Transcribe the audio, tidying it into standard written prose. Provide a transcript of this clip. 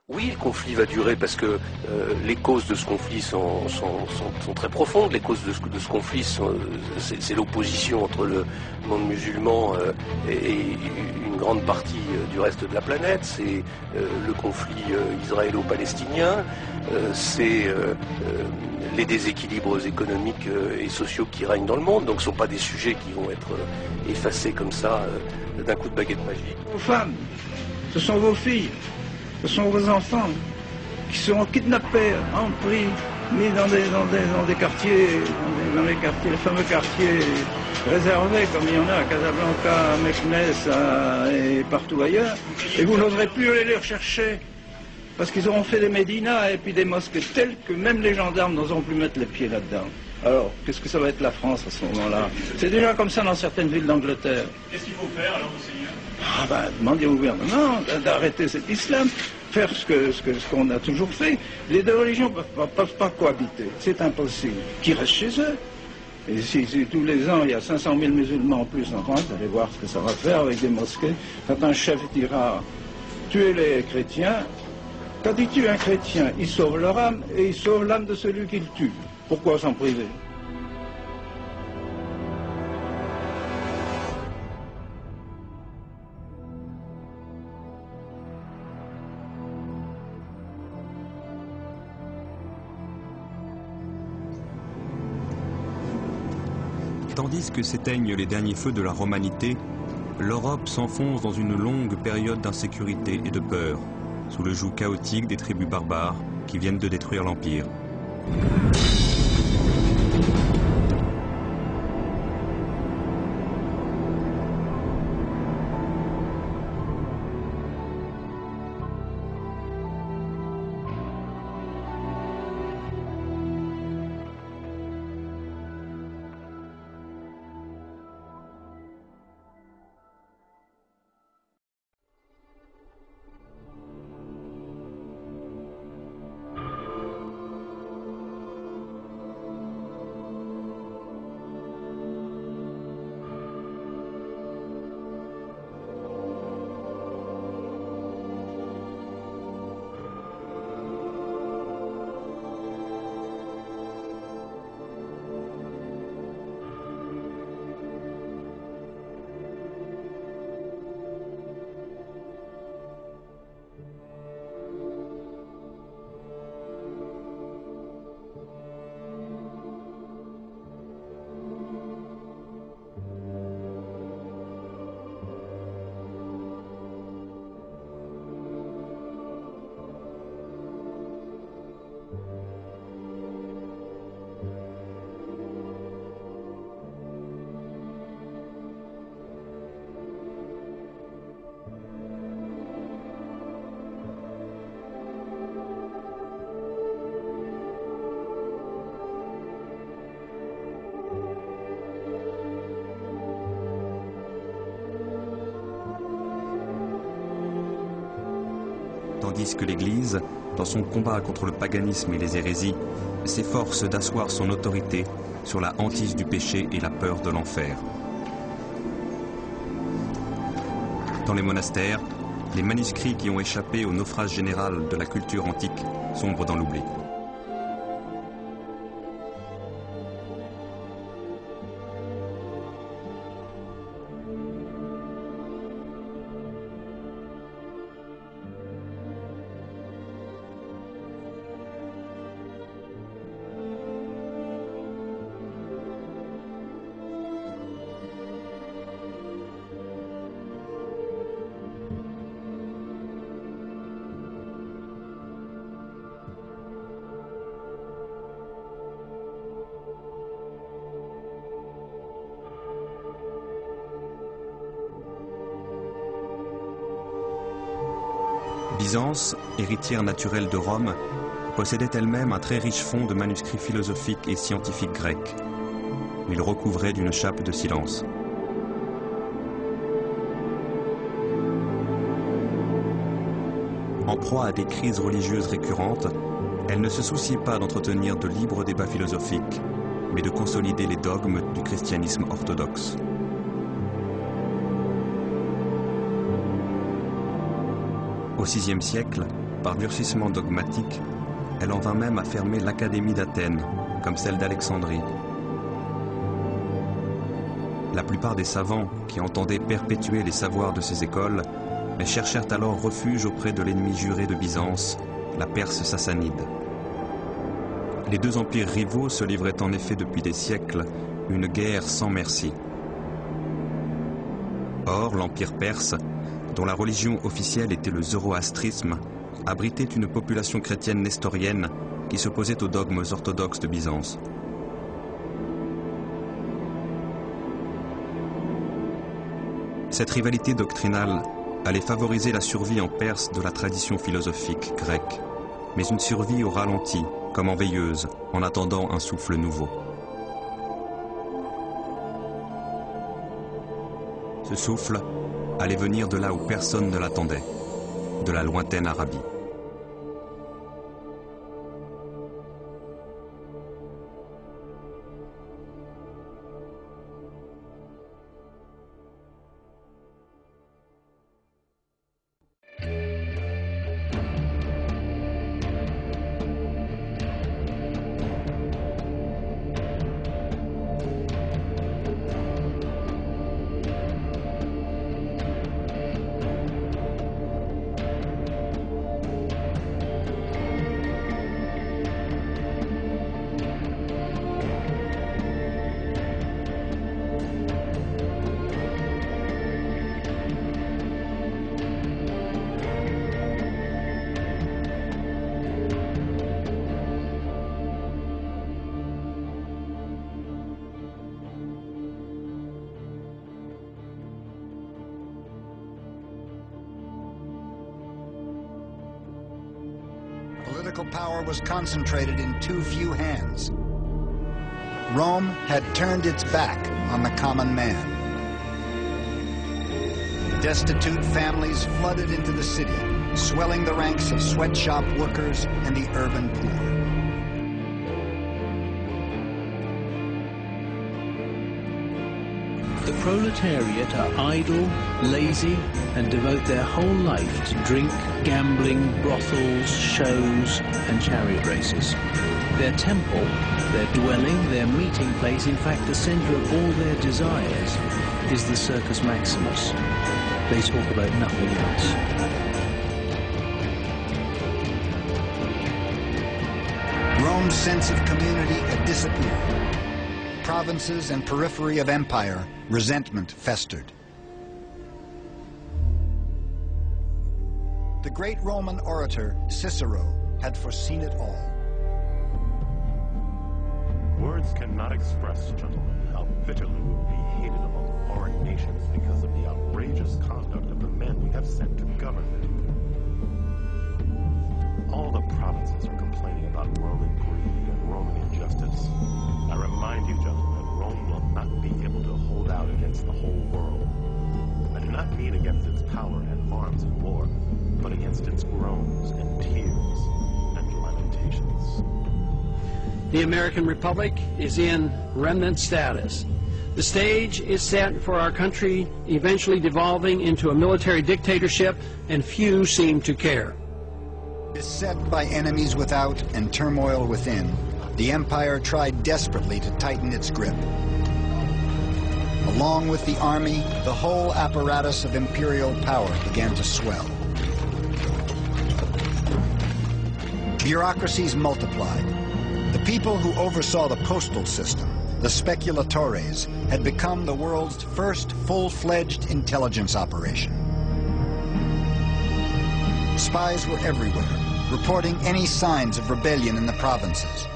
Oui, le conflit va durer parce que les causes de ce conflit sont très profondes. Les causes de ce conflit, c'est l'opposition entre le monde musulman et une grande partie du reste de la planète. C'est le conflit israélo-palestinien. C'est les déséquilibres économiques et sociaux qui règnent dans le monde. Donc ce ne sont pas des sujets qui vont être effacés comme ça d'un coup de baguette magique. Vos femmes, ce sont vos filles. Ce sont vos enfants qui seront kidnappés, empris, mis dans des quartiers, dans les quartiers, les fameux quartiers réservés, comme il y en a à Casablanca, à Meknès et partout ailleurs. Et vous n'oserez plus aller les rechercher, parce qu'ils auront fait des médinas et puis des mosquées telles que même les gendarmes n'oseront plus mettre les pieds là-dedans. Alors, qu'est-ce que ça va être la France à ce moment-là? C'est déjà comme ça dans certaines villes d'Angleterre. Qu'est-ce qu'il faut faire alors, monseigneur? Ah ben, demander au gouvernement d'arrêter cet islam, faire ce qu'on a toujours fait. Les deux religions ne peuvent pas cohabiter, c'est impossible. Qu'ils restent chez eux. Et si tous les ans il y a 500 000 musulmans en plus en France, vous allez voir ce que ça va faire avec des mosquées. Quand un chef dira tuer les chrétiens, quand il tue un chrétien, il sauve leur âme et il sauve l'âme de celui qu'il tue. Pourquoi s'en priver? Tandis que s'éteignent les derniers feux de la romanité, l'Europe s'enfonce dans une longue période d'insécurité et de peur, sous le joug chaotique des tribus barbares qui viennent de détruire l'Empire. Tandis que l'Église, dans son combat contre le paganisme et les hérésies, s'efforce d'asseoir son autorité sur la hantise du péché et la peur de l'enfer. Dans les monastères, les manuscrits qui ont échappé au naufrage général de la culture antique sombrent dans l'oubli. Byzance, héritière naturelle de Rome, possédait elle-même un très riche fonds de manuscrits philosophiques et scientifiques grecs. Il recouvrait d'une chape de silence. En proie à des crises religieuses récurrentes, elle ne se souciait pas d'entretenir de libres débats philosophiques, mais de consolider les dogmes du christianisme orthodoxe. Au VIe siècle, par durcissement dogmatique, elle en vint même à fermer l'Académie d'Athènes, comme celle d'Alexandrie. La plupart des savants qui entendaient perpétuer les savoirs de ces écoles, mais cherchèrent alors refuge auprès de l'ennemi juré de Byzance, la Perse sassanide. Les deux empires rivaux se livraient en effet depuis des siècles une guerre sans merci. Or, l'empire perse, dont la religion officielle était le zoroastrisme, abritait une population chrétienne nestorienne qui s'opposait aux dogmes orthodoxes de Byzance. Cette rivalité doctrinale allait favoriser la survie en Perse de la tradition philosophique grecque, mais une survie au ralenti, comme en veilleuse, en attendant un souffle nouveau. Ce souffle allait venir de là où personne ne l'attendait, de la lointaine Arabie. Political power was concentrated in too few hands. Rome had turned its back on the common man. Destitute families flooded into the city, swelling the ranks of sweatshop workers and the urban poor. The proletariat are idle, lazy, and devote their whole life to drink, gambling, brothels, shows, and chariot races. Their temple, their dwelling, their meeting place, in fact the center of all their desires, is the Circus Maximus. They talk about nothing else. Rome's sense of community had disappeared. Provinces and periphery of empire, resentment festered. The great Roman orator, Cicero, had foreseen it all. Words cannot express, gentlemen, how bitterly we will be hated among foreign nations because of the outrageous conduct of the men we have sent to govern them. All the provinces are complaining about Roman greed and Roman injustice. I remind you, gentlemen, that Rome will not be able to hold out against the whole world. I do not mean against its power and arms in war, but against its groans and tears and lamentations. The American Republic is in remnant status. The stage is set for our country eventually devolving into a military dictatorship, and few seem to care. Beset by enemies without and turmoil within, the empire tried desperately to tighten its grip. Along with the army, the whole apparatus of imperial power began to swell. Bureaucracies multiplied. The people who oversaw the postal system, the speculatores, had become the world's first full-fledged intelligence operation. Spies were everywhere, reporting any signs of rebellion in the provinces.